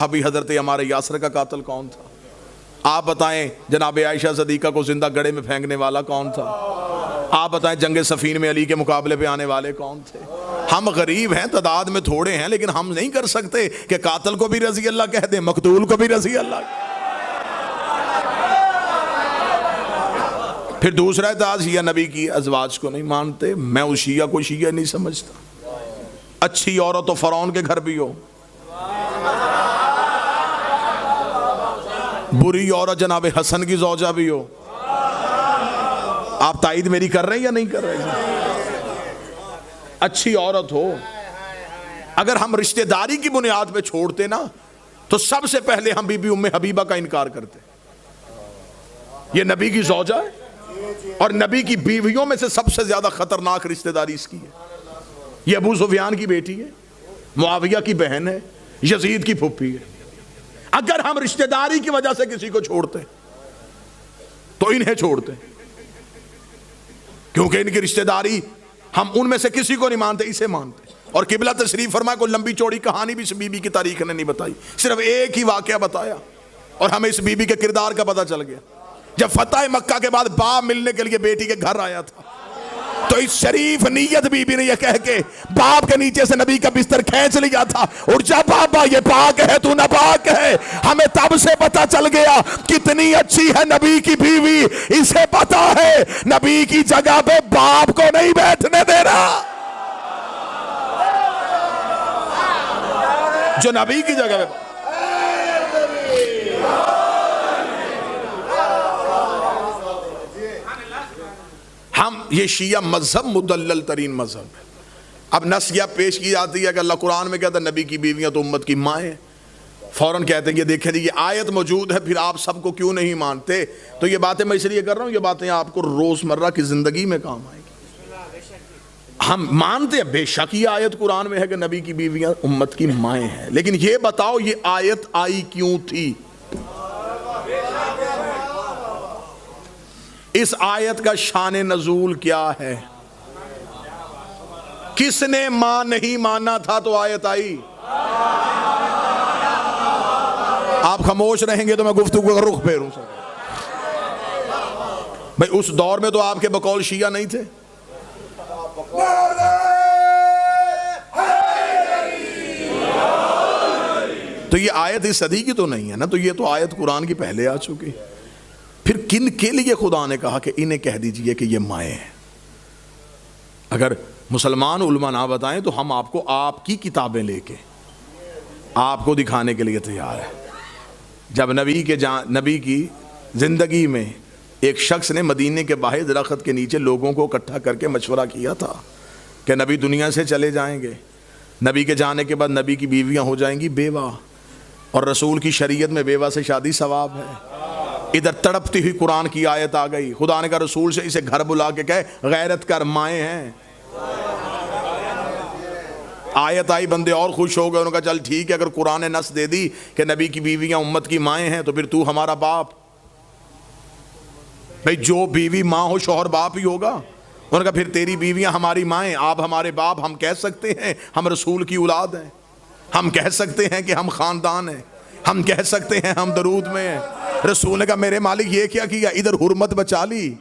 ابھی حضرت ہمارے یاسر کا قاتل کون تھا؟ آپ بتائیں جناب عائشہ صدیقہ کو زندہ گڑھے میں پھینکنے والا کون تھا؟ آپ بتائیں جنگ صفین میں علی کے مقابلے پہ آنے والے کون تھے؟ ہم غریب ہیں، تعداد میں تھوڑے ہیں، لیکن ہم نہیں کر سکتے کہ قاتل کو بھی رضی اللہ کہہ دیں، مقتول کو بھی رضی اللہ۔ پھر دوسرا اعتراض، شیعہ نبی کی ازواج کو نہیں مانتے۔ میں اس شیعہ کو شیعہ نہیں سمجھتا۔ اچھی عورت تو فرعون کے گھر بھی ہو، بری عورت جناب حسن کی زوجہ بھی ہو۔ آپ تائید میری کر رہے ہیں یا نہیں کر رہے ہیں؟ اچھی عورت ہو، اگر ہم رشتہ داری کی بنیاد پہ چھوڑتے نا تو سب سے پہلے ہم بی بی ام حبیبہ کا انکار کرتے۔ یہ نبی کی زوجہ ہے اور نبی کی بیویوں میں سے سب سے زیادہ خطرناک رشتہ داری اس کی ہے۔ یہ ابو سفیان کی بیٹی ہے، معاویہ کی بہن ہے، یزید کی پھپھی ہے۔ اگر ہم رشتہ داری کی وجہ سے کسی کو چھوڑتے تو انہیں چھوڑتے، کیونکہ ان کی رشتہ داری ہم ان میں سے کسی کو نہیں مانتے، اسے مانتے۔ اور قبلہ تشریف فرمائے، کوئی لمبی چوڑی کہانی بھی اس بی بی کی تاریخ نے نہیں بتائی، صرف ایک ہی واقعہ بتایا اور ہمیں اس بی بی کے کردار کا پتہ چل گیا۔ جب فتح مکہ کے بعد باپ ملنے کے لیے بیٹی کے گھر آیا تھا تو اس شریف نیت بی بی نے یہ کہہ کے باپ کے نیچے سے نبی کا بستر کھینچ لیا تھا، اور جب بابا یہ پاک ہے تو ناپاک ہے۔ ہمیں تب سے پتا چل گیا کتنی اچھی ہے نبی کی بیوی، اسے پتا ہے نبی کی جگہ پہ باپ کو نہیں بیٹھنے دے رہا، جو نبی کی جگہ پہ۔ ہم یہ شیعہ مذہب مدلل ترین مذہب ہے۔ اب نصیحہ پیش کی جاتی ہے کہ اللہ قرآن میں کہتا ہے نبی کی بیویاں تو امت کی مائیں، فوراً کہتے ہیں یہ دیکھیں یہ آیت موجود ہے، پھر آپ سب کو کیوں نہیں مانتے؟ تو یہ باتیں میں اس لیے کر رہا ہوں، یہ باتیں آپ کو روزمرہ کی زندگی میں کام آئیں گی۔ ہم مانتے ہیں بے شک یہ آیت قرآن میں ہے کہ نبی کی بیویاں امت کی مائیں ہیں، لیکن یہ بتاؤ یہ آیت آئی کیوں تھی؟ اس آیت کا شان نزول کیا ہے؟ کس نے ماں نہیں مانا تھا تو آیت آئی؟ آپ خاموش رہیں گے تو میں گفتگو کا رخ پھیروں سر۔ بھئی اس دور میں تو آپ کے بقول شیعہ نہیں تھے۔ تو یہ آیت اس صدی کی تو نہیں ہے نا، تو یہ تو آیت قرآن کی پہلے آ چکی۔ پھر کن کے لیے خدا نے کہا کہ انہیں کہہ دیجئے کہ یہ مائیں ہیں؟ اگر مسلمان علماء نہ بتائیں تو ہم آپ کو آپ کی کتابیں لے کے آپ کو دکھانے کے لیے تیار ہیں۔ جب نبی کی زندگی میں ایک شخص نے مدینے کے باہر درخت کے نیچے لوگوں کو اکٹھا کر کے مشورہ کیا تھا کہ نبی دنیا سے چلے جائیں گے، نبی کے جانے کے بعد نبی کی بیویاں ہو جائیں گی بیوہ، اور رسول کی شریعت میں بیوہ سے شادی ثواب ہے۔ ادھر تڑپتی ہوئی قرآن کی آیت آ گئی، خدا نے کہا رسول سے اسے گھر بلا کے کہے غیرت کر، مائیں ہیں۔ آیت آئی، بندے اور خوش ہو گئے، انہوں نے کہا چل ٹھیک ہے، اگر قرآن نے نص دے دی کہ نبی کی بیویاں امت کی مائیں ہیں تو پھر تو ہمارا باپ۔ بھئی جو بیوی ماں ہو شوہر باپ ہی ہوگا۔ انہوں نے کہا پھر تیری بیویاں ہماری مائیں، آپ ہمارے باپ۔ ہم کہہ سکتے ہیں ہم رسول کی اولاد ہیں، ہم کہہ سکتے ہیں کہ ہم خاندان ہیں، ہم کہہ سکتے ہیں ہم درود میں ہیں۔ رسول نے کہا میرے مالک یہ کیا کیا؟ ادھر حرمت بچا لی،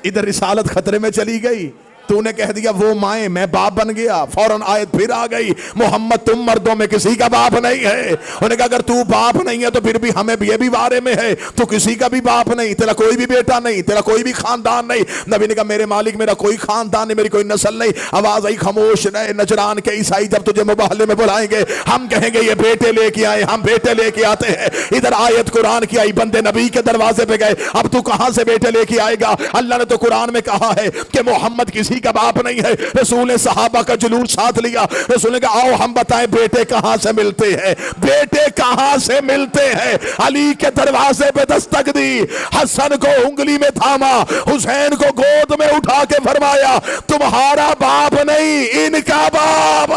ادھر رسالت خطرے میں چلی گئی، تو نے کہہ دیا وہ مائیں، میں باپ بن گیا۔ فوراً آیت پھر آ گئی، محمد تم مردوں میں کسی کا باپ نہیں ہے۔ انہوں نے کہا اگر تو باپ نہیں ہے تو پھر بھی ہمیں یہ بھی بارے میں ہے، تو کسی کا بھی باپ نہیں، تیرا کوئی بھی بیٹا نہیں، تیرا کوئی بھی خاندان نہیں۔ نبی نے کہا میرے مالک میرا کوئی خاندان نہیں، میری کوئی نسل نہیں۔ آواز آئی خاموش رہے، نجران کے عیسائی جب تجھے مباہلے میں بلائیں گے ہم کہیں گے یہ بیٹے لے کے آئے، ہم بیٹے لے کے آتے ہیں۔ ادھر آیت قرآن کی آئی، بندے نبی کے دروازے پہ گئے، اب تو کہاں سے بیٹے لے کے آئے گا؟ اللہ نے تو قرآن میں کہا ہے کہ محمد کسی کا باپ نہیں ہے۔ رسول نے صحابہ کا جلوس ساتھ لیا، رسول نے کہا آؤ ہم بتائیں بیٹے کہاں سے ملتے ہیں، بیٹے کہاں سے ملتے ہیں؟ علی کے دروازے پہ دستک دی، حسن کو انگلی میں تھاما، حسین کو گود میں اٹھا کے فرمایا تمہارا باپ نہیں ان کا باپ۔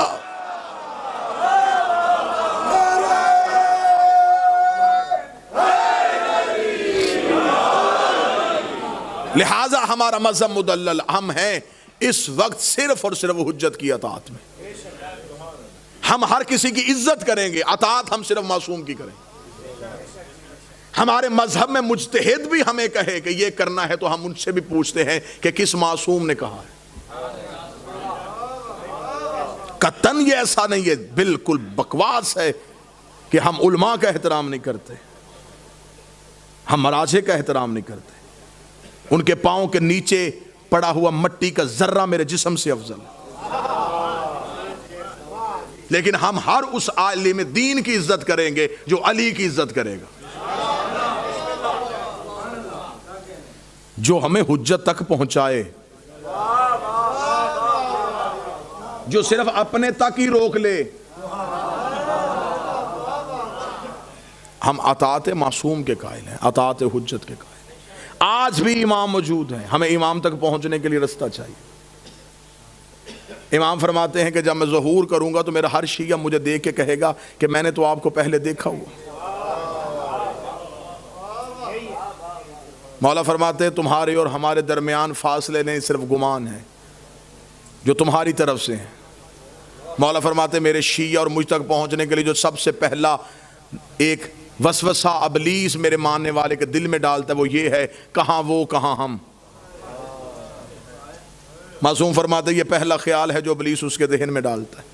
لہٰذا ہمارا مذہب مدلل، ہم ہیں اس وقت صرف اور صرف حجت کی اطاعت میں۔ ہم ہر کسی کی عزت کریں گے، اطاعت ہم صرف معصوم کی کریں گے۔ ہمارے مذہب میں مجتہد بھی ہمیں کہے کہ یہ کرنا ہے تو ہم ان سے بھی پوچھتے ہیں کہ کس معصوم نے کہا ہے۔ قطعاً یہ ایسا نہیں ہے، بالکل بکواس ہے کہ ہم علماء کا احترام نہیں کرتے، ہم مراجع کا احترام نہیں کرتے۔ ان کے پاؤں کے نیچے پڑا ہوا مٹی کا ذرہ میرے جسم سے افضل ہے، لیکن ہم ہر اس عالم دین کی عزت کریں گے جو علی کی عزت کرے گا، جو ہمیں حجت تک پہنچائے، جو صرف اپنے تک ہی روک لے۔ ہم اطاعت معصوم کے قائل ہیں، اطاعت حجت کے قائل ہیں۔ آج بھی امام موجود ہیں، ہمیں امام تک پہنچنے کے لیے رستہ چاہیے۔ امام فرماتے ہیں کہ جب میں ظہور کروں گا تو میرا ہر شیعہ مجھے دیکھ کے کہے گا کہ میں نے تو آپ کو پہلے دیکھا ہوا۔ مولا فرماتے ہیں تمہارے اور ہمارے درمیان فاصلے نہیں، صرف گمان ہے جو تمہاری طرف سے ہیں۔ مولا فرماتے ہیں میرے شیعہ اور مجھ تک پہنچنے کے لیے جو سب سے پہلا ایک وسوسہ ابلیس میرے ماننے والے کے دل میں ڈالتا ہے وہ یہ ہے، کہاں وہ کہاں ہم۔ معصوم فرماتے ہیں یہ پہلا خیال ہے جو ابلیس اس کے ذہن میں ڈالتا ہے۔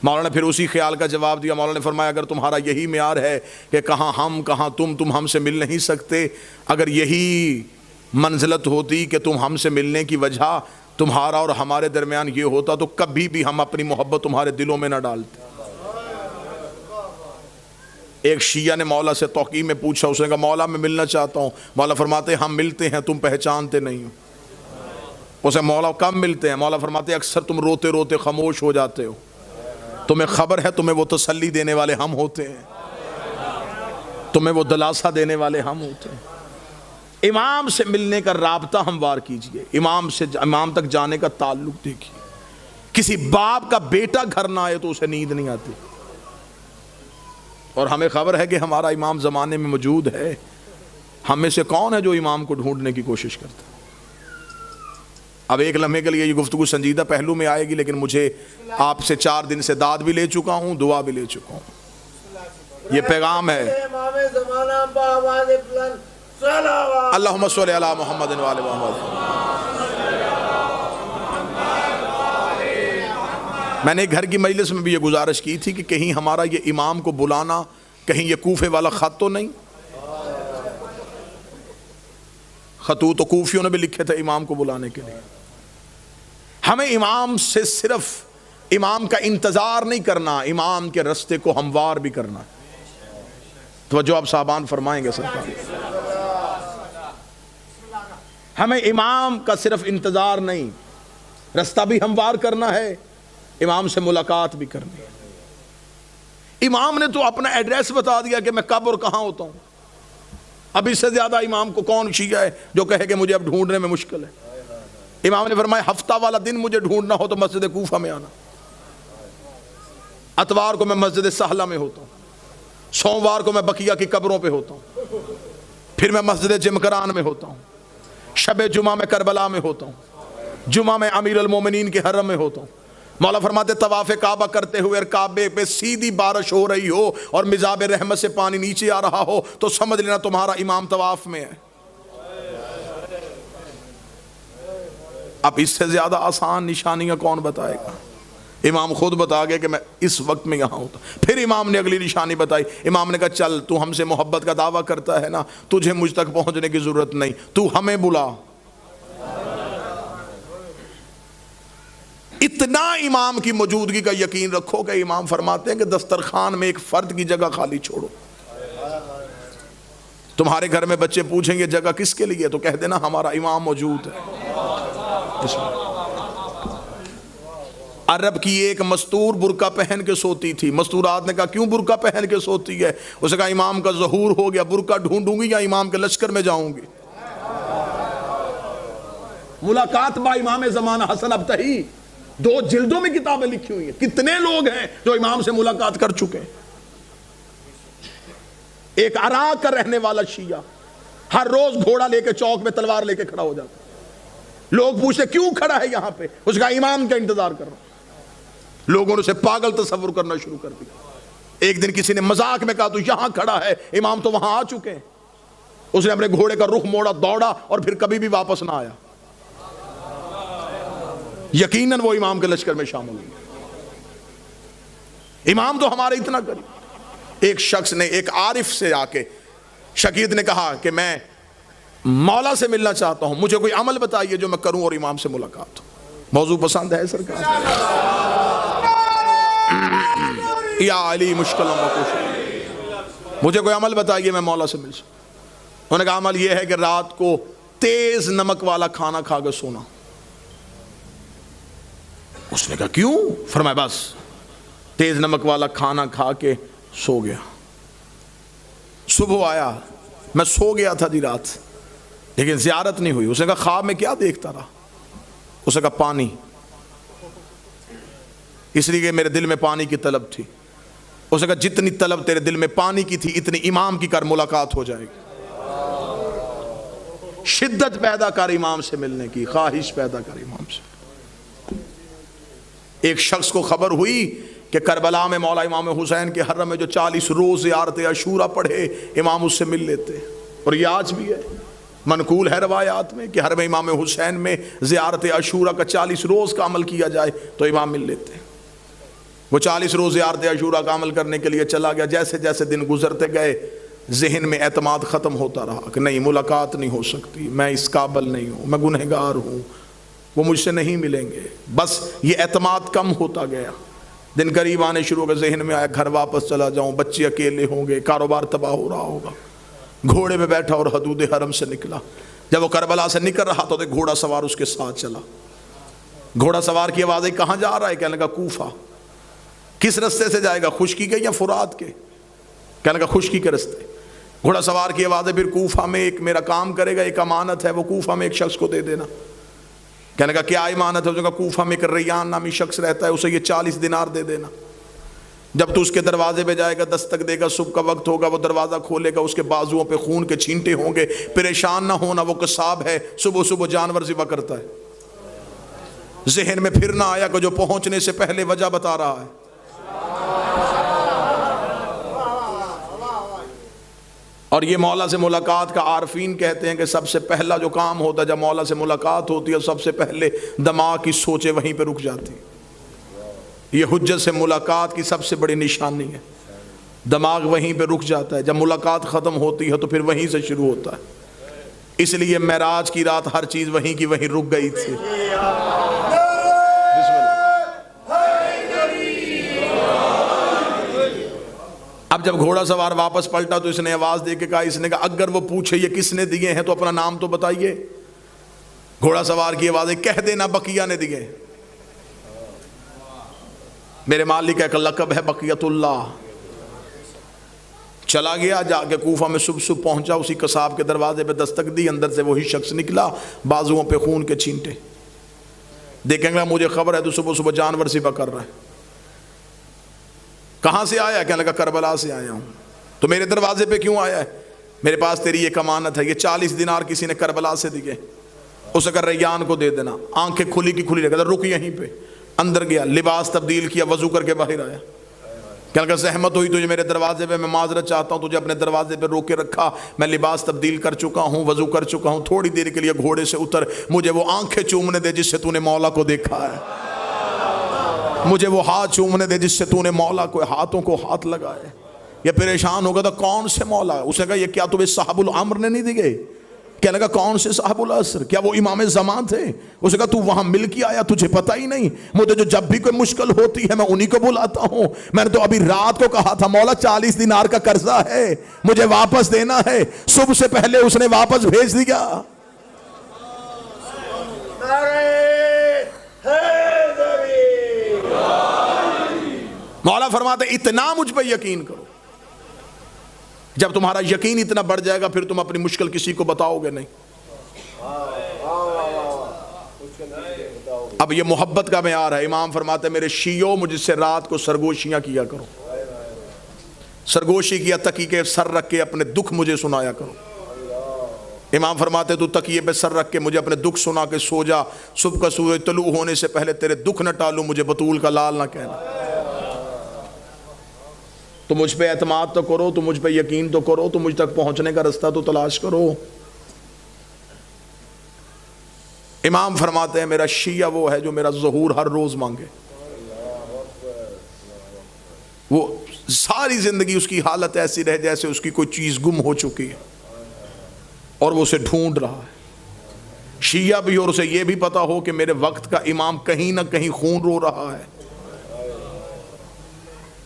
مولانا نے پھر اسی خیال کا جواب دیا، مولانا نے فرمایا اگر تمہارا یہی معیار ہے کہ کہاں ہم کہاں تم ہم سے مل نہیں سکتے، اگر یہی منزلت ہوتی کہ تم ہم سے ملنے کی وجہ تمہارا اور ہمارے درمیان یہ ہوتا تو کبھی بھی ہم اپنی محبت تمہارے دلوں میں نہ ڈالتے۔ ایک شیعہ نے مولا سے توقیع میں پوچھا، اس نے کہا مولا میں ملنا چاہتا ہوں۔ مولا فرماتے ہیں ہم ملتے ہیں، تم پہچانتے نہیں ہو۔ اسے مولا کم ملتے ہیں؟ مولا فرماتے ہیں اکثر تم روتے روتے خاموش ہو جاتے ہو، تمہیں خبر ہے تمہیں وہ تسلی دینے والے ہم ہوتے ہیں، تمہیں وہ دلاسا دینے والے ہم ہوتے ہیں۔ امام سے ملنے کا رابطہ ہموار کیجئے، امام تک جانے کا تعلق دیکھیے۔ کسی باپ کا بیٹا گھر نہ آئے تو اسے نیند نہیں آتی، اور ہمیں خبر ہے کہ ہمارا امام زمانے میں موجود ہے۔ ہم میں سے کون ہے جو امام کو ڈھونڈنے کی کوشش کرتا ہے؟ اب ایک لمحے کے لیے یہ گفتگو سنجیدہ پہلو میں آئے گی، لیکن مجھے آپ سے 4 دن سے داد بھی لے چکا ہوں، دعا بھی لے چکا ہوں۔ یہ پیغام ہے۔ اللہم صلی علی محمد و آل محمد۔ میں نے گھر کی مجلس میں بھی یہ گزارش کی تھی کہ کہیں ہمارا یہ امام کو بلانا کہیں یہ کوفے والا خط تو نہیں؟ خطوط تو کوفیوں نے بھی لکھے تھے امام کو بلانے کے لیے۔ ہمیں امام سے صرف امام کا انتظار نہیں کرنا، امام کے رستے کو ہموار بھی کرنا۔ توجہ آپ صاحبان فرمائیں گے سرکار۔ ہمیں امام کا صرف انتظار نہیں، رستہ بھی ہموار کرنا ہے، امام سے ملاقات بھی کرنی ہے۔ امام نے تو اپنا ایڈریس بتا دیا کہ میں کب اور کہاں ہوتا ہوں۔ اب اس سے زیادہ امام کو کون شیعہ ہے جو کہے کہ مجھے اب ڈھونڈنے میں مشکل ہے؟ امام نے فرمایا ہفتہ والا دن مجھے ڈھونڈنا ہو تو مسجد کوفہ میں آنا، اتوار کو میں مسجد سہلہ میں ہوتا ہوں، سوموار کو میں بقیہ کی قبروں پہ ہوتا ہوں، پھر میں مسجد جمکران میں ہوتا ہوں، شب جمعہ میں کربلا میں ہوتا ہوں، جمعہ میں امیر المومنین کے حرم میں ہوتا ہوں۔ مولا فرماتے طواف کعبہ کرتے ہوئے اور کعبے پہ سیدھی بارش ہو رہی ہو اور مزاب رحمت سے پانی نیچے آ رہا ہو تو سمجھ لینا تمہارا امام طواف میں ہے۔ اب اس سے زیادہ آسان نشانیاں کون بتائے گا؟ امام خود بتا گیا کہ میں اس وقت میں یہاں ہوتا۔ پھر امام نے اگلی نشانی بتائی، امام نے کہا چل تو ہم سے محبت کا دعویٰ کرتا ہے نا، تجھے مجھ تک پہنچنے کی ضرورت نہیں، تو ہمیں بلا۔ اتنا امام کی موجودگی کا یقین رکھو کہ امام فرماتے ہیں کہ دسترخوان میں ایک فرد کی جگہ خالی چھوڑو۔ تمہارے گھر میں بچے پوچھیں گے جگہ کس کے لیے تو کہہ دینا ہمارا امام موجود ہے۔ عرب کی ایک مستور برقع پہن کے سوتی تھی، مستورات نے کہا کیوں برقع پہن کے سوتی ہے؟ اس نے کہا امام کا ظہور ہو گیا، برقع ڈھونڈوں گی یا امام کے لشکر میں جاؤں گی؟ ملاقات با امام زمانہ حسن ابتہی، 2 جلدوں میں کتابیں لکھی ہوئی ہیں۔ کتنے لوگ ہیں جو امام سے ملاقات کر چکے ہیں؟ ایک عراق کا رہنے والا شیعہ ہر روز گھوڑا لے کے چوک میں تلوار لے کے کھڑا ہو جاتا، لوگ پوچھتے کیوں کھڑا ہے یہاں پہ؟ اس کا امام کا انتظار کر رہا ہوں۔ لوگوں نے اسے پاگل تصور کرنا شروع کر دیا. ایک دن کسی نے مذاق میں کہا تو یہاں کھڑا ہے, امام تو وہاں آ چکے ہیں. اس نے اپنے گھوڑے کا رخ موڑا, دوڑا اور پھر کبھی بھی واپس نہ آیا. یقیناً وہ امام کے لشکر میں شامل ہوئے. امام تو ہمارے اتنا قریب. ایک شخص نے ایک عارف سے آ کے, شقیق نے کہا کہ میں مولا سے ملنا چاہتا ہوں, مجھے کوئی عمل بتائیے جو میں کروں اور امام سے ملاقات ہو. موضوع پسند ہے سرکار؟ یا علی مشکلوں میں کچھ, مجھے کوئی عمل بتائیے میں مولا سے مل سکوں. انہوں نے کہا عمل یہ ہے کہ رات کو تیز نمک والا کھانا کھا کے سونا. اس نے کہا کیوں؟ فرمایا بس تیز نمک والا کھانا کھا کے سو گیا. صبح آیا, میں سو گیا تھا دی رات لیکن زیارت نہیں ہوئی. اس نے کہا خواب میں کیا دیکھتا رہا؟ اس نے کہا پانی, اس لیے کہ میرے دل میں پانی کی طلب تھی. اس نے کہا جتنی طلب تیرے دل میں پانی کی تھی اتنی امام کی کر ملاقات ہو جائے گی. شدت پیدا کر امام سے ملنے کی, خواہش پیدا کر امام سے. ایک شخص کو خبر ہوئی کہ کربلا میں مولا امام حسین کے حرم میں جو 40 روز زیارت عاشورہ پڑھے, امام اس سے مل لیتے. اور یہ آج بھی ہے, منقول ہے روایات میں کہ حرم امام حسین میں زیارت عاشورہ کا 40 روز کا عمل کیا جائے تو امام مل لیتے. وہ 40 روز زیارت عاشورہ کا عمل کرنے کے لیے چلا گیا. جیسے جیسے دن گزرتے گئے ذہن میں اعتماد ختم ہوتا رہا کہ نہیں, ملاقات نہیں ہو سکتی, میں اس قابل نہیں ہوں, میں گنہگار ہوں, وہ مجھ سے نہیں ملیں گے. بس یہ اعتماد کم ہوتا گیا. دن قریب آنے شروع ہو گئے, ذہن میں آیا گھر واپس چلا جاؤں, بچے اکیلے ہوں گے, کاروبار تباہ ہو رہا ہوگا. گھوڑے پہ بیٹھا اور حدود حرم سے نکلا. جب وہ کربلا سے نکل رہا تو گھوڑا سوار اس کے ساتھ چلا. گھوڑا سوار کی آواز آئی کہاں جا رہا ہے؟ کہنے لگا کوفہ. کس رستے سے جائے گا, خشکی کے یا فرات کے؟ کہنے لگا خشکی کے رستے. گھوڑا سوار کی آواز ہے پھر کوفہ میں ایک میرا کام کرے گا, ایک امانت ہے, وہ کوفہ میں ایک شخص کو دے دینا. کہنے لگا کیا امانت ہے؟ اس نے کہا کوفہ میں ایک ریان نامی شخص رہتا ہے, اسے یہ 40 دینار دے دینا. جب تو اس کے دروازے پہ جائے گا, دستک دے گا, صبح کا وقت ہوگا, وہ دروازہ کھولے گا, اس کے بازوؤں پہ خون کے چھینٹے ہوں گے. پریشان نہ ہونا, وہ قصاب ہے, صبح صبح جانور ذبح کرتا ہے. ذہن میں پھر نہ آیا کہ جو پہنچنے سے پہلے وجہ بتا رہا ہے. اور یہ مولا سے ملاقات کا عارفین کہتے ہیں کہ سب سے پہلا جو کام ہوتا ہے جب مولا سے ملاقات ہوتی ہے, سب سے پہلے دماغ کی سوچیں وہیں پہ رک جاتی. یہ حجت سے ملاقات کی سب سے بڑی نشانی ہے. دماغ وہیں پہ رک جاتا ہے. جب ملاقات ختم ہوتی ہے تو پھر وہیں سے شروع ہوتا ہے. اس لیے معراج کی رات ہر چیز وہیں کی وہیں رک گئی تھی. اب جب گھوڑا سوار واپس پلٹا تو اس نے آواز دے کے کہا, اس نے کہا اگر وہ پوچھے یہ کس نے دیے ہیں تو اپنا نام تو بتائیے. گھوڑا سوار کی آواز ہے کہہ دینا بقیہ نے دیے. میرے مالک کا ایک لقب ہے بقیت اللہ. چلا گیا, جا کے کوفہ میں صبح پہنچا, اسی قصاب کے دروازے پہ دستک دی, اندر سے وہی شخص نکلا, بازوؤں پہ خون کے چھینٹے. دیکھیں گے مجھے خبر ہے تو صبح صبح جانور ذبح کر رہا ہے. کہاں سے آیا؟ کہنے لگا کربلا سے آیا ہوں. تو میرے دروازے پہ کیوں آیا ہے؟ میرے پاس تیری ایک امانت ہے, یہ 40 دینار کسی نے کربلا سے دیے, اسے کہا ریان کو دے دینا. آنکھیں کھلی کی کھلی رکھ, رک یہیں پہ. اندر گیا, لباس تبدیل کیا, وضو کر کے باہر آیا. کہنے لگا زحمت ہوئی تجھے میرے دروازے پہ, میں معذرت چاہتا ہوں, تجھے اپنے دروازے پہ روک کے رکھا, میں لباس تبدیل کر چکا ہوں, وضو کر چکا ہوں, تھوڑی دیر کے لیے گھوڑے سے اتر, مجھے وہ آنکھیں چومنے دے جس سے تو نے مولا کو دیکھا ہے, مجھے وہ ہاتھ چومنے دے جس سے تو نے مولا کو ہاتھوں کو ہاتھ لگائے. یہ پریشان ہوگا تھا کون سے مولا؟ اس نے کہا یہ کیا تمہیں صاحب الامر نے نہیں دیے؟ کہنے لگا کون سے صاحب العصر؟ کیا وہ امام زمان تھے؟ اس نے کہا تو وہاں مل کے آیا, تجھے پتہ ہی نہیں؟ مجھے جو جب بھی کوئی مشکل ہوتی ہے میں انہی کو بلاتا ہوں. میں نے تو ابھی رات کو کہا تھا مولا 40 دینار کا قرضہ ہے, مجھے واپس دینا ہے. صبح سے پہلے اس نے واپس بھیج دیا. مولا فرماتے اتنا مجھ پہ یقین کرو. جب تمہارا یقین اتنا بڑھ جائے گا پھر تم اپنی مشکل کسی کو بتاؤ گے نہیں. اب یہ محبت کا معیار ہے. امام فرماتے میرے شیعوں مجھ سے رات کو سرگوشیاں کیا کرو, سرگوشی کیا تکی کے سر رکھ کے اپنے دکھ مجھے سنایا کرو. امام فرماتے تو تکیے پہ سر رکھ کے مجھے اپنے دکھ سنا کے سو جا، صبح کا سورج طلوع ہونے سے پہلے تیرے دکھ نہ ٹالوں، مجھے بطول کا لال نہ کہنا۔ تو مجھ پہ اعتماد تو کرو، تو مجھ پہ یقین تو کرو، تو مجھ تک پہنچنے کا رستہ تو تلاش کرو۔ امام فرماتے ہیں میرا شیعہ وہ ہے جو میرا ظہور ہر روز مانگے، وہ ساری زندگی اس کی حالت ایسی رہے جیسے اس کی کوئی چیز گم ہو چکی ہے اور وہ اسے ڈھونڈ رہا ہے۔ شیعہ بھی اور اسے یہ بھی پتا ہو کہ میرے وقت کا امام کہیں نہ کہیں خون رو رہا ہے،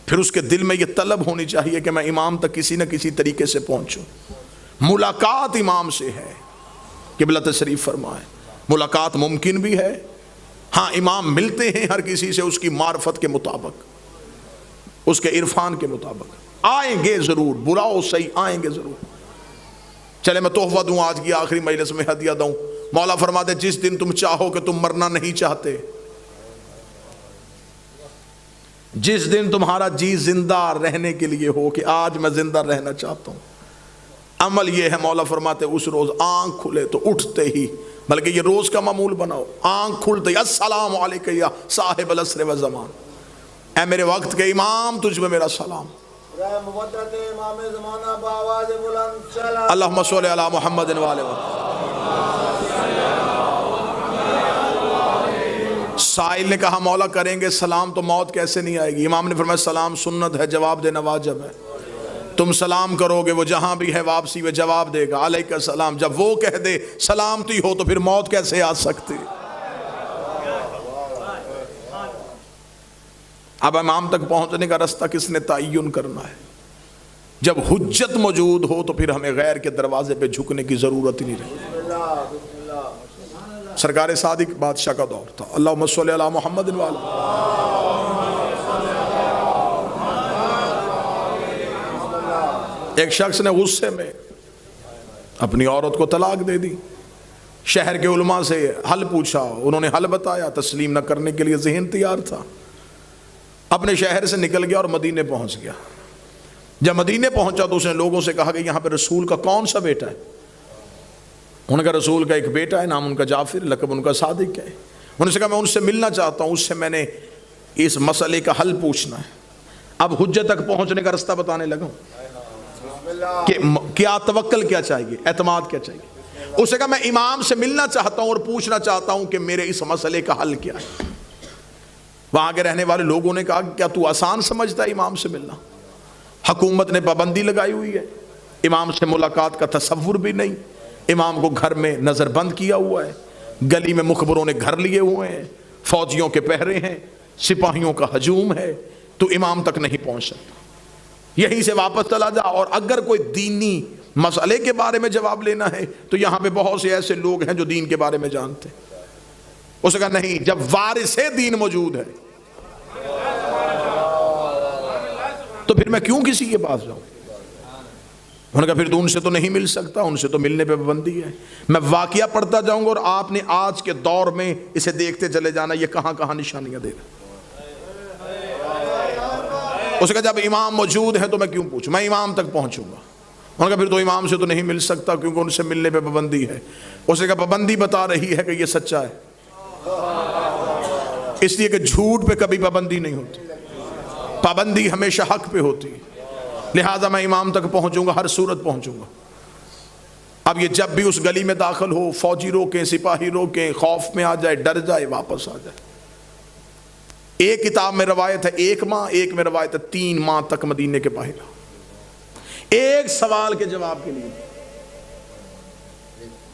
پھر اس کے دل میں یہ طلب ہونی چاہیے کہ میں امام تک کسی نہ کسی طریقے سے پہنچوں۔ ملاقات امام سے ہے، قبلہ تشریف فرمائے۔ ملاقات ممکن بھی ہے، ہاں امام ملتے ہیں ہر کسی سے اس کی معرفت کے مطابق، اس کے عرفان کے مطابق، آئیں گے ضرور، بلاؤ صحیح، آئیں گے ضرور۔ چلے میں تحفہ دوں، آج کی آخری مجلس میں ہدیہ دوں۔ مولا فرماتے جس دن تم چاہو کہ تم مرنا نہیں چاہتے، جس دن تمہارا جی زندہ رہنے کے لیے ہو کہ آج میں زندہ رہنا چاہتا ہوں، عمل یہ ہے مولا فرماتے اس روز آنکھ کھلے تو اٹھتے ہی، بلکہ یہ روز کا معمول بناؤ، آنکھ کھلتے ہی السلام علیکم یا صاحب العصر والزمان، اے میرے وقت کے امام تجھ میں میرا سلام۔ اللہم صلی علی محمد وآلہ وسلم۔ سائل نے کہا مولا کریں گے سلام تو موت کیسے نہیں آئے گی؟ امام نے فرمایا سلام سنت ہے، جواب دینا واجب ہے۔ تم سلام کرو گے وہ جہاں بھی ہے واپسی میں جواب دے گا علیکہ السلام، جب وہ کہہ دے سلامتی ہو تو پھر موت کیسے آ سکتی؟ اب امام تک پہنچنے کا رستہ کس نے تعین کرنا ہے؟ جب حجت موجود ہو تو پھر ہمیں غیر کے دروازے پہ جھکنے کی ضرورت ہی نہیں رہتی۔ سرکار صادق بادشاہ کا دور تھا، اللہم صلی علی محمد وآلہ۔ ایک شخص نے غصے میں اپنی عورت کو طلاق دے دی، شہر کے علماء سے حل پوچھا، انہوں نے حل بتایا، تسلیم نہ کرنے کے لیے ذہن تیار تھا، اپنے شہر سے نکل گیا اور مدینے پہنچ گیا۔ جب مدینے پہنچا تو اس نے لوگوں سے کہا کہ یہاں پہ رسول کا کون سا بیٹا ہے؟ انہوں نے کہا رسول کا ایک بیٹا ہے، نام ان کا جعفر، لقب ان کا صادق ہے۔ انہوں نے کہا میں ان سے ملنا چاہتا ہوں، اس سے میں نے اس مسئلے کا حل پوچھنا ہے۔ اب حجت تک پہنچنے کا رستہ بتانے لگا کہ کیا توکل کیا چاہیے، اعتماد کیا چاہیے۔ اس نے کہا میں امام سے ملنا چاہتا ہوں اور پوچھنا چاہتا ہوں کہ میرے اس مسئلے کا حل کیا ہے۔ وہاں کے رہنے والے لوگوں نے کہا کیا تو آسان سمجھتا ہے امام سے ملنا؟ حکومت نے پابندی لگائی ہوئی ہے، امام سے ملاقات کا تصور بھی نہیں، امام کو گھر میں نظر بند کیا ہوا ہے، گلی میں مخبروں نے گھر لیے ہوئے ہیں، فوجیوں کے پہرے ہیں، سپاہیوں کا ہجوم ہے، تو امام تک نہیں پہنچ سکتا، یہیں سے واپس چلا جا۔ اور اگر کوئی دینی مسئلے کے بارے میں جواب لینا ہے تو یہاں پہ بہت سے ایسے لوگ ہیں جو دین کے بارے میں جانتے ہیں۔ اس نے کہا نہیں، جب وارث دین موجود ہے تو پھر میں کیوں کسی کے پاس جاؤں؟ انہوں نے کہا پھر تو ان سے تو نہیں مل سکتا، ان سے تو ملنے پہ پابندی ہے۔ میں واقعہ پڑھتا جاؤں گا اور آپ نے آج کے دور میں اسے دیکھتے چلے جانا یہ کہاں کہاں نشانیاں دے گا۔ اس نے کہا جب امام موجود ہے تو میں کیوں پوچھوں، میں امام تک پہنچوں گا۔ انہوں نے کہا پھر تو امام سے تو نہیں مل سکتا کیونکہ ان سے ملنے پہ پابندی ہے۔ اس نے کہا پابندی بتا رہی ہے کہ یہ سچا ہے، اس لیے کہ جھوٹ پہ کبھی پابندی نہیں ہوتی، پابندی ہمیشہ حق پہ ہوتی، لہٰذا میں امام تک پہنچوں گا، ہر صورت پہنچوں گا۔ اب یہ جب بھی اس گلی میں داخل ہو، فوجی روکیں، سپاہی روکیں، خوف میں آ جائے، ڈر جائے، واپس آ جائے۔ ایک کتاب میں روایت ہے 1 ماہ، ایک میں روایت ہے 3 ماہ تک مدینے کے باہر رہا، ایک سوال کے جواب کے لیے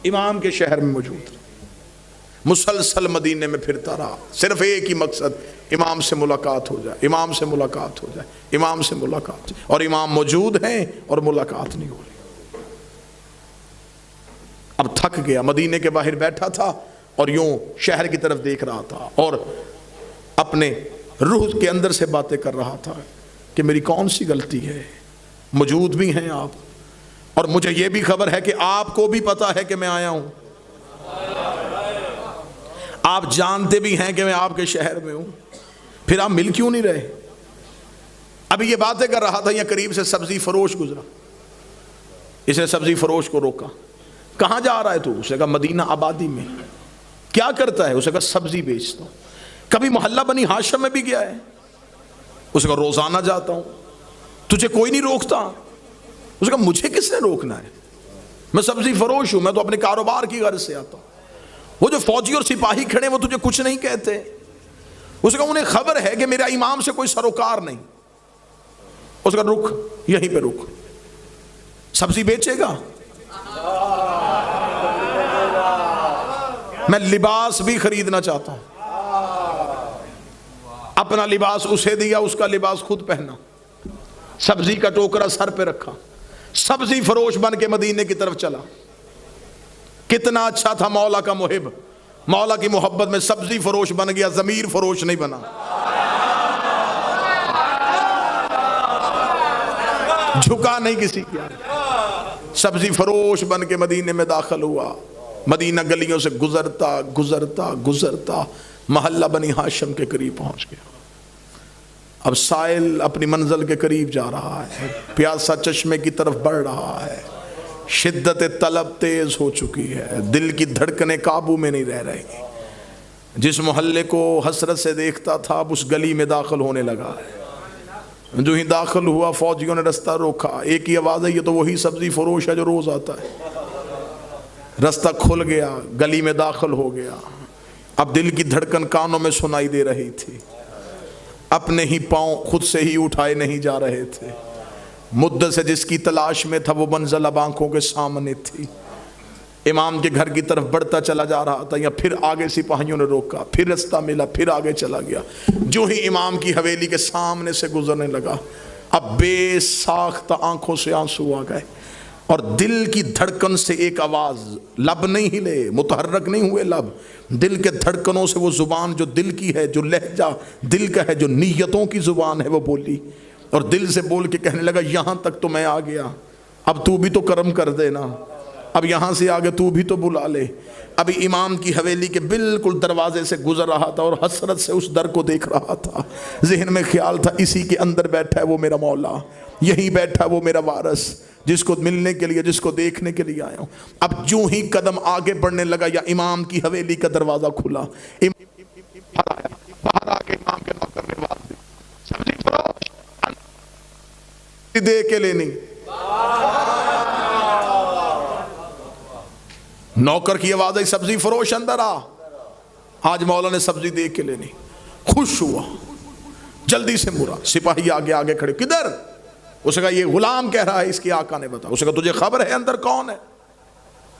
امام کے شہر میں موجود رہا، مسلسل مدینے میں پھرتا رہا، صرف ایک ہی مقصد، امام سے ملاقات ہو جائے، امام سے ملاقات ہو جائے، امام سے ملاقات، اور امام موجود ہیں اور ملاقات نہیں ہو رہی۔ اب تھک گیا، مدینے کے باہر بیٹھا تھا اور یوں شہر کی طرف دیکھ رہا تھا اور اپنے روح کے اندر سے باتیں کر رہا تھا کہ میری کون سی غلطی ہے، موجود بھی ہیں آپ، اور مجھے یہ بھی خبر ہے کہ آپ کو بھی پتا ہے کہ میں آیا ہوں، آپ جانتے بھی ہیں کہ میں آپ کے شہر میں ہوں، پھر آپ مل کیوں نہیں رہے؟ ابھی یہ باتیں کر رہا تھا، یہ قریب سے سبزی فروش گزرا، اس نے سبزی فروش کو روکا، کہاں جا رہا ہے تو؟ اسے کہا مدینہ آبادی میں۔ کیا کرتا ہے؟ اسے کہا سبزی بیچتا ہوں۔ کبھی محلہ بنی ہاشم میں بھی گیا ہے؟ اسے کہا روزانہ جاتا ہوں۔ تجھے کوئی نہیں روکتا؟ اسے کہا مجھے کس نے روکنا ہے، میں سبزی فروش ہوں، میں تو اپنے کاروبار کی غرض سے آتا ہوں۔ وہ جو فوجی اور سپاہی کھڑے وہ تجھے کچھ نہیں کہتے؟ اسے کہا انہیں خبر ہے کہ میرا امام سے کوئی سروکار نہیں۔ اسے کہا رک، یہیں پہ رک، سبزی بیچے گا؟ میں لباس بھی خریدنا چاہتا ہوں۔ اپنا لباس اسے دیا، اس کا لباس خود پہنا، سبزی کا ٹوکرا سر پہ رکھا، سبزی فروش بن کے مدینے کی طرف چلا۔ کتنا اچھا تھا مولا کا محب، مولا کی محبت میں سبزی فروش بن گیا، ضمیر فروش نہیں بنا۔ جھکا نہیں کسی کی، سبزی فروش بن کے مدینے میں داخل ہوا۔ مدینہ گلیوں سے گزرتا گزرتا گزرتا محلہ بنی ہاشم کے قریب پہنچ گیا۔ اب سائل اپنی منزل کے قریب جا رہا ہے، پیاسا چشمے کی طرف بڑھ رہا ہے، شدت طلب تیز ہو چکی ہے، دل کی دھڑکنیں قابو میں نہیں رہ رہی۔ جس محلے کو حسرت سے دیکھتا تھا اب اس گلی میں داخل ہونے لگا ہے۔ جو ہی داخل ہوا فوجیوں نے رستہ روکا، ایک ہی آواز ہے، یہ تو وہی سبزی فروش ہے جو روز آتا ہے۔ رستہ کھل گیا، گلی میں داخل ہو گیا۔ اب دل کی دھڑکن کانوں میں سنائی دے رہی تھی، اپنے ہی پاؤں خود سے ہی اٹھائے نہیں جا رہے تھے۔ مدت سے جس کی تلاش میں تھا وہ منزل اب آنکھوں کے سامنے تھی۔ امام کے گھر کی طرف بڑھتا چلا جا رہا تھا، یا پھر آگے سپاہیوں نے روکا، پھر رستہ ملا، پھر آگے چلا گیا۔ جو ہی امام کی حویلی کے سامنے سے گزرنے لگا اب بے ساختہ آنکھوں سے آنسو آ گئے، اور دل کی دھڑکن سے ایک آواز، لب نہیں ہلے، متحرک نہیں ہوئے لب، دل کے دھڑکنوں سے وہ زبان جو دل کی ہے، جو لہجہ دل کا ہے، جو نیتوں کی زبان ہے، وہ بولی، اور دل سے بول کے کہنے لگا یہاں تک تو میں آ گیا، اب تو بھی تو کرم کر دینا، اب یہاں سے آگے تو بھی تو بلا لے۔ ابھی امام کی حویلی کے بالکل دروازے سے گزر رہا تھا اور حسرت سے اس در کو دیکھ رہا تھا۔ ذہن میں خیال تھا اسی کے اندر بیٹھا ہے وہ میرا مولا، یہی بیٹھا وہ میرا وارث، جس کو ملنے کے لیے، جس کو دیکھنے کے لیے آیا ہوں۔ اب جو ہی قدم آگے بڑھنے لگا یا امام کی حویلی کا دروازہ کھلا، باہر آ کے امام کے نوکر نے آواز دی، سبزی فروش دے کے لینی۔ نوکر کی آواز آئی، سبزی فروش اندر آ۔ آج مولا نے سبزی دے کے لینی، خوش ہوا، جلدی سے مرا۔ سپاہی آگے آگے کھڑے، کدھر؟ اسے کہا یہ غلام کہہ رہا ہے اس کی آقا نے بتا۔ اسے کہا تجھے خبر ہے اندر کون ہے؟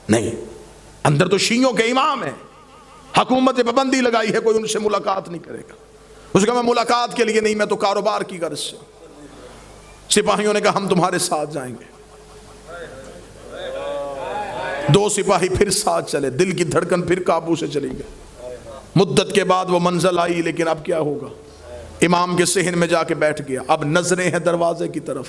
نہیں، اندر تو شیعوں کے امام ہیں، حکومت نے پابندی لگائی ہے کوئی ان سے ملاقات نہیں کرے گا۔ اسے کہا میں ملاقات کے لیے نہیں، میں تو کاروبار کی غرض سے۔ سپاہیوں نے کہا ہم تمہارے ساتھ جائیں گے۔ دو سپاہی پھر ساتھ چلے، دل کی دھڑکن پھر قابو سے چلی گئی۔ مدت کے بعد وہ منزل آئی، لیکن اب کیا ہوگا؟ امام کے صحن میں جا کے بیٹھ گیا، اب نظریں ہیں دروازے کی طرف۔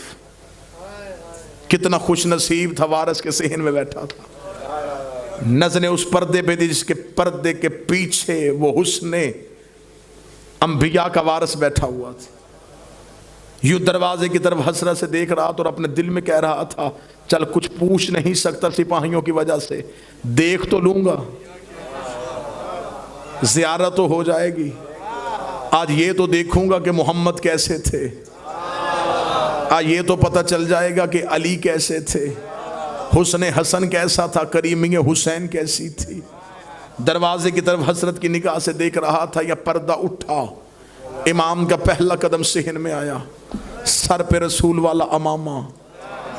کتنا خوش نصیب تھا وارث کے صحن میں بیٹھا تھا، نظریں اس پردے پہ تھی جس کے پردے کے پیچھے وہ حسن انبیاء کا وارث بیٹھا ہوا تھا۔ یوں دروازے کی طرف حسرت سے دیکھ رہا تھا اور اپنے دل میں کہہ رہا تھا چل کچھ پوچھ نہیں سکتا سپاہیوں کی وجہ سے، دیکھ تو لوں گا، زیارت تو ہو جائے گی، آج یہ تو دیکھوں گا کہ محمد کیسے تھے، آج یہ تو پتہ چل جائے گا کہ علی کیسے تھے، حسن حسن کیسا تھا، کریمی حسین کیسی تھی۔ دروازے کی طرف حسرت کی نگاہ سے دیکھ رہا تھا، یا پردہ اٹھا، امام کا پہلا قدم صحن میں آیا، سر پہ رسول والا امامہ،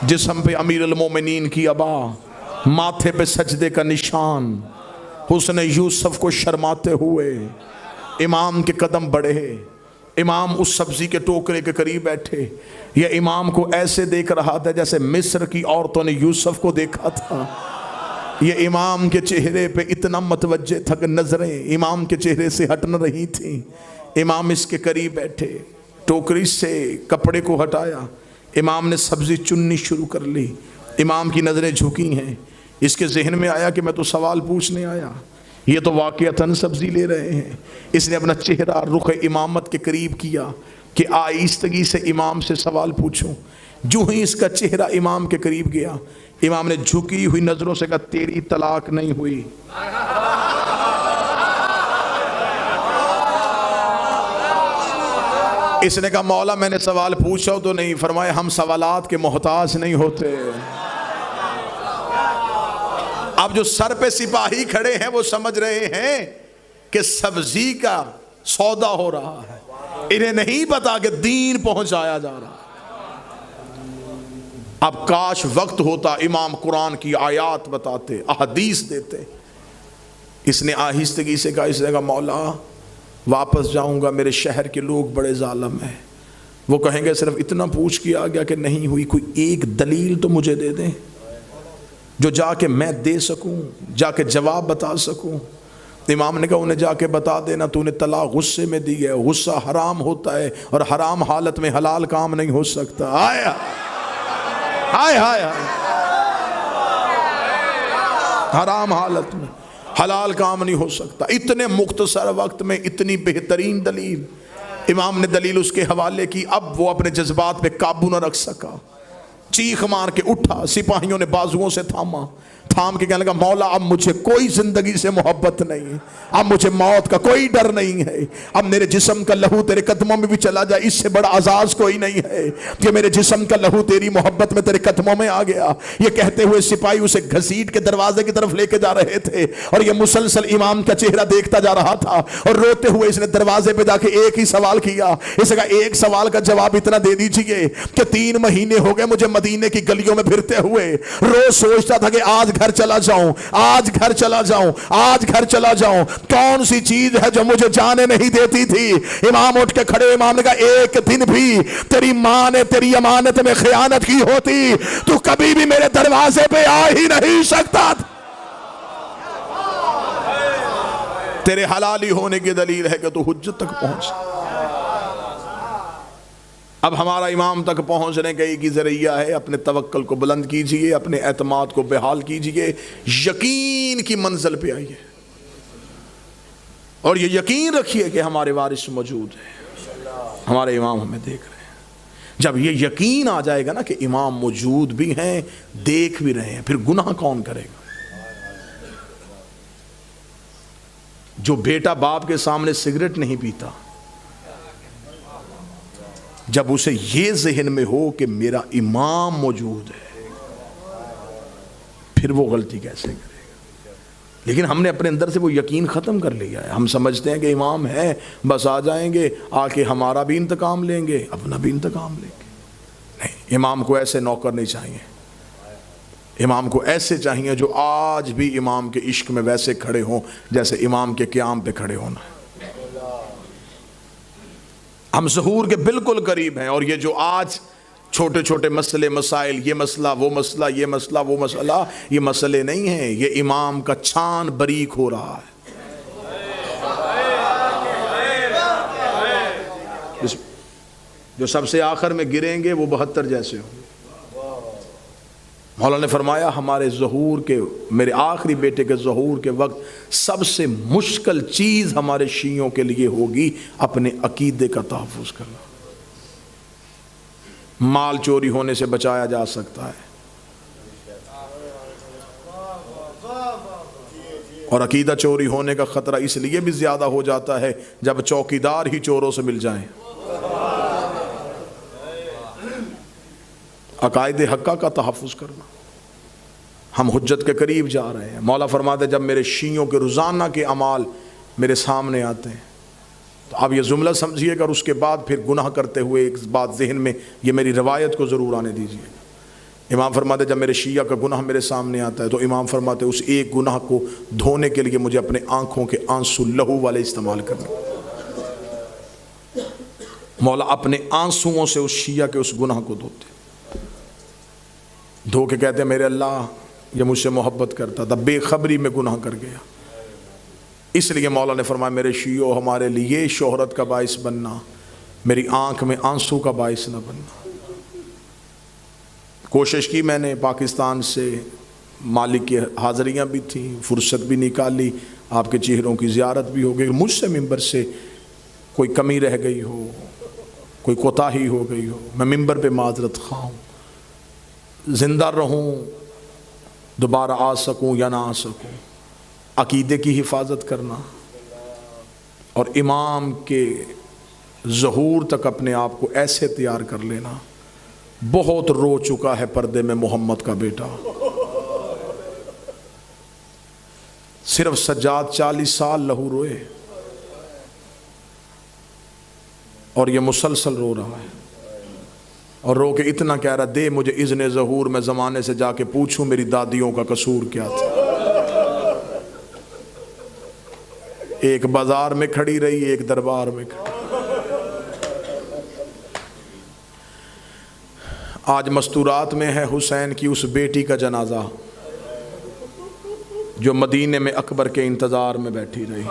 جسم پہ امیر المومنین کی عبا، ماتھے پہ سجدے کا نشان، حسن یوسف کو شرماتے ہوئے امام کے قدم بڑھے۔ امام اس سبزی کے ٹوکرے کے قریب بیٹھے، یہ امام کو ایسے دیکھ رہا تھا جیسے مصر کی عورتوں نے یوسف کو دیکھا تھا۔ یہ امام کے چہرے پہ اتنا متوجہ تھا کہ نظریں امام کے چہرے سے ہٹ نہ رہی تھیں۔ امام اس کے قریب بیٹھے، ٹوکری سے کپڑے کو ہٹایا، امام نے سبزی چننی شروع کر لی، امام کی نظریں جھکی ہیں۔ اس کے ذہن میں آیا کہ میں تو سوال پوچھنے آیا، یہ تو واقعتاً سبزی لے رہے ہیں۔ اس نے اپنا چہرہ رخ امامت کے قریب کیا کہ آہستگی سے امام سے سوال پوچھوں۔ جو ہی اس کا چہرہ امام کے قریب گیا، امام نے جھکی ہوئی نظروں سے کہا تیری طلاق نہیں ہوئی. اس نے کہا مولا میں نے سوال پوچھا تو نہیں. فرمایا ہم سوالات کے محتاج نہیں ہوتے. اب جو سر پہ سپاہی کھڑے ہیں وہ سمجھ رہے ہیں کہ سبزی کا سودا ہو رہا ہے, انہیں نہیں پتا کہ دین پہنچایا جا رہا ہے. اب کاش وقت ہوتا امام قرآن کی آیات بتاتے, احادیث دیتے. اس نے آہستگی سے کہا, اس نے کہا مولا واپس جاؤں گا, میرے شہر کے لوگ بڑے ظالم ہیں, وہ کہیں گے صرف اتنا پوچھ کے آ گیا کہ نہیں ہوئی, کوئی ایک دلیل تو مجھے دے دیں جو جا کے میں دے سکوں, جا کے جواب بتا سکوں. امام نے کہا انہیں جا کے بتا دینا تو نے طلاق غصے میں دی ہے, غصہ حرام ہوتا ہے اور حرام حالت میں حلال کام نہیں ہو سکتا. آیا ہائے ہائے حرام حالت میں حلال کام نہیں ہو سکتا. اتنے مختصر وقت میں اتنی بہترین دلیل امام نے دلیل اس کے حوالے کی. اب وہ اپنے جذبات پہ قابو نہ رکھ سکا, چیخ مار کے اٹھا, سپاہیوں نے بازوؤں سے تھام کے کہنے لگا مولا اب مجھے کوئی زندگی سے محبت نہیں ہے, اب مجھے موت کا کوئی ڈر نہیں ہے, اب میرے جسم کا لہو تیرے قدموں میں بھی چلا جائے اس سے بڑا اعزاز کوئی نہیں ہے کہ میرے جسم کا لہو تیری محبت میں تیرے قدموں میں آ گیا. یہ کہتے ہوئے سپاہی اسے گھسیٹ کے دروازے کی طرف لے کے جا رہے تھے اور یہ مسلسل امام کا چہرہ دیکھتا جا رہا تھا. اور روتے ہوئے اس نے دروازے پہ جا کے ایک ہی سوال کیا. اس نے کہا ایک سوال کا جواب اتنا دے دیجئے کہ 3 مہینے ہو گئے مجھے مدینے کی گلیوں میں پھرتے ہوئے, روز سوچتا تھا کہ آج گھر چلا جاؤں, آج گھر چلا جاؤں, آج گھر چلا جاؤں, کون سی چیز ہے جو مجھے جانے نہیں دیتی تھی. امام اٹھ کے کھڑے, امام نے کہا ایک دن بھی تیری ماں نے تیری امانت میں خیانت کی ہوتی تو کبھی بھی میرے دروازے پہ آ ہی نہیں سکتا. تیرے حلالی ہونے کی دلیل ہے کہ تو حجت تک پہنچ. اب ہمارا امام تک پہنچنے کا ایک ہی ذریعہ ہے, اپنے توکل کو بلند کیجئے, اپنے اعتماد کو بحال کیجئے, یقین کی منزل پہ آئیے اور یہ یقین رکھیے کہ ہمارے وارث موجود ہیں, ہمارے امام ہمیں دیکھ رہے ہیں. جب یہ یقین آ جائے گا نا کہ امام موجود بھی ہیں, دیکھ بھی رہے ہیں, پھر گناہ کون کرے گا. جو بیٹا باپ کے سامنے سگریٹ نہیں پیتا, جب اسے یہ ذہن میں ہو کہ میرا امام موجود ہے, پھر وہ غلطی کیسے کرے گا. لیکن ہم نے اپنے اندر سے وہ یقین ختم کر لیا ہے. ہم سمجھتے ہیں کہ امام ہے, بس آ جائیں گے, آ کے ہمارا بھی انتقام لیں گے, اپنا بھی انتقام لیں گے. نہیں, امام کو ایسے نوکر نہیں چاہیے. امام کو ایسے چاہیے جو آج بھی امام کے عشق میں ویسے کھڑے ہوں جیسے امام کے قیام پہ کھڑے ہونا ہے. ہم ظہور کے بالکل قریب ہیں, اور یہ جو آج چھوٹے چھوٹے مسئلے مسائل, یہ مسئلہ وہ مسئلہ, یہ مسئلہ وہ مسئلہ, یہ مسئلے نہیں ہیں, یہ امام کا چھان باریک ہو رہا ہے. جو سب سے آخر میں گریں گے وہ 72 جیسے ہوں. مولا نے فرمایا ہمارے ظہور کے, میرے آخری بیٹے کے ظہور کے وقت سب سے مشکل چیز ہمارے شیعوں کے لیے ہوگی اپنے عقیدے کا تحفظ کرنا. مال چوری ہونے سے بچایا جا سکتا ہے, اور عقیدہ چوری ہونے کا خطرہ اس لیے بھی زیادہ ہو جاتا ہے جب چوکیدار ہی چوروں سے مل جائیں. عقائد حقہ کا تحفظ کرنا. ہم حجت کے قریب جا رہے ہیں. مولا فرماتے جب میرے شیعوں کے روزانہ کے اعمال میرے سامنے آتے ہیں تو آپ یہ جملہ سمجھیے گا, اور اس کے بعد پھر گناہ کرتے ہوئے ایک بات ذہن میں, یہ میری روایت کو ضرور آنے دیجیے. امام فرماتے جب میرے شیعہ کا گناہ میرے سامنے آتا ہے تو امام فرماتے اس ایک گناہ کو دھونے کے لیے مجھے اپنے آنکھوں کے آنسو لہو والے استعمال کرنے. مولا اپنے آنسوؤں سے اس شیعہ کے اس گناہ کو دھوتے, دھو کے کہتے ہیں میرے اللہ یہ مجھ سے محبت کرتا تھا, بے خبری میں گناہ کر گیا. اس لیے مولا نے فرمایا میرے شیعوں ہمارے لیے شہرت کا باعث بننا, میری آنکھ میں آنسو کا باعث نہ بننا. کوشش کی میں نے, پاکستان سے مالک کی حاضریاں بھی تھیں, فرصت بھی نکالی, آپ کے چہروں کی زیارت بھی ہو گئی. مجھ سے ممبر سے کوئی کمی رہ گئی ہو, کوئی کوتاہی ہو گئی ہو, میں ممبر پہ معذرت خواہ ہوں. زندہ رہوں, دوبارہ آ سکوں یا نہ آ سکوں، عقیدے کی حفاظت کرنا اور امام کے ظہور تک اپنے آپ کو ایسے تیار کر لینا۔ بہت رو چکا ہے پردے میں محمد کا بیٹا، صرف سجاد 40 سال لہو روئے اور یہ مسلسل رو رہا ہے، اور رو کے اتنا کہہ رہا دے مجھے اذن ظہور، میں زمانے سے جا کے پوچھوں میری دادیوں کا قصور کیا تھا۔ ایک بازار میں کھڑی رہی، ایک دربار میں کھڑی۔ آج مستورات میں ہے حسین کی اس بیٹی کا جنازہ جو مدینے میں اکبر کے انتظار میں بیٹھی رہی۔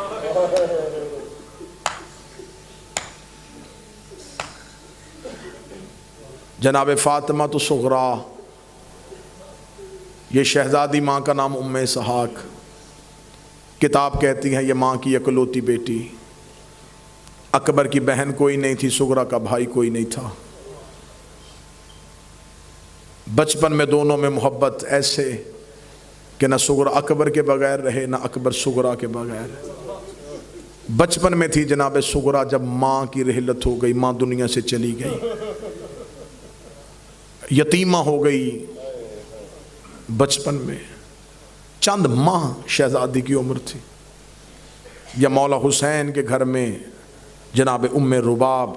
جناب فاطمہ تو صغرا، یہ شہزادی ماں کا نام ام اسحاق، کتاب کہتی ہے یہ ماں کی اکلوتی بیٹی، اکبر کی بہن کوئی نہیں تھی، صغرا کا بھائی کوئی نہیں تھا۔ بچپن میں دونوں میں محبت ایسے کہ نہ صغرا اکبر کے بغیر رہے نہ اکبر صغرا کے بغیر۔ بچپن میں تھی جناب صغرا جب ماں کی رحلت ہو گئی، ماں دنیا سے چلی گئی، یتیمہ ہو گئی بچپن میں، چند ماہ شہزادی کی عمر تھی۔ یا مولا حسین کے گھر میں جناب ام رباب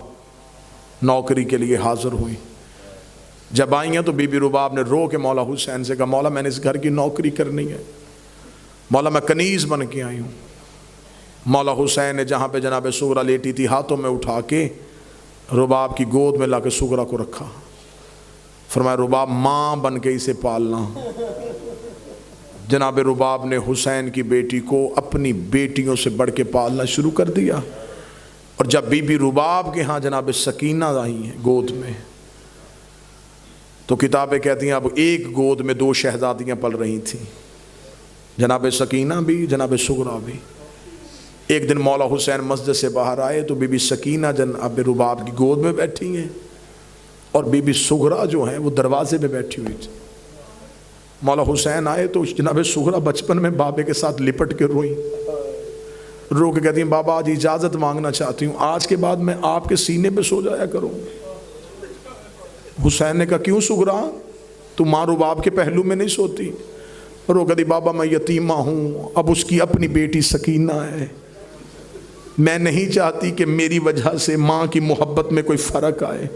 نوکری کے لیے حاضر ہوئی، جب آئی ہیں تو بی بی رباب نے رو کے مولا حسین سے کہا مولا میں نے اس گھر کی نوکری کرنی ہے، مولا میں کنیز بن کے آئی ہوں۔ مولا حسین نے جہاں پہ جناب صغرا لیٹی تھی ہاتھوں میں اٹھا کے رباب کی گود میں لا کے صغرا کو رکھا، فرمایا رباب ماں بن کے اسے پالنا۔ جناب رباب نے حسین کی بیٹی کو اپنی بیٹیوں سے بڑھ کے پالنا شروع کر دیا، اور جب بی بی رباب کے ہاں جناب سکینہ آئی ہیں گود میں، تو کتابیں کہتی ہیں اب ایک گود میں 2 شہزادیاں پل رہی تھیں، جناب سکینہ بھی جناب صغرا بھی۔ ایک دن مولا حسین مسجد سے باہر آئے تو بی بی سکینہ جناب رباب کی گود میں بیٹھی ہیں، اور بی بی صغرا جو ہیں وہ دروازے میں بیٹھی ہوئی تھی۔ مولا حسین آئے تو جناب صغرا بچپن میں بابے کے ساتھ لپٹ کے روئی، رو کے کہتی ہیں بابا آج اجازت مانگنا چاہتی ہوں، آج کے بعد میں آپ کے سینے پہ سو جایا کروں۔ حسین نے کہا کیوں صغرا، تو ماں رباب کے پہلو میں نہیں سوتی؟ رو کہتی بابا میں یتیمہ ہوں، اب اس کی اپنی بیٹی سکینہ ہے، میں نہیں چاہتی کہ میری وجہ سے ماں کی محبت میں کوئی فرق آئے۔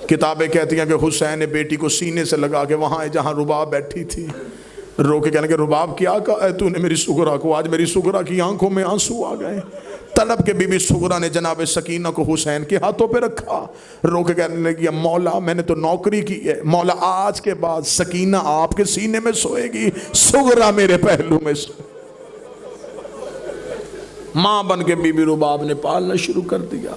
کتابیں کہتی ہیں کہ حسین نے بیٹی کو سینے سے لگا کے وہاں جہاں رباب بیٹھی تھی رو کے کہنے کہ رباب کیا کہا ہے تو نے میری صغرا کو؟ آج میری صغرا کی آنکھوں میں آنسو آ گئے۔ تڑپ کے بی بی صغرا نے جناب سکینہ کو حسین کے ہاتھوں پہ رکھا، رو کے کہنے لگی مولا میں نے تو نوکری کی ہے، مولا آج کے بعد سکینہ آپ کے سینے میں سوئے گی، صغرا میرے پہلو میں سوئے۔ ماں بن کے بی بی رباب نے پالنا شروع کر دیا۔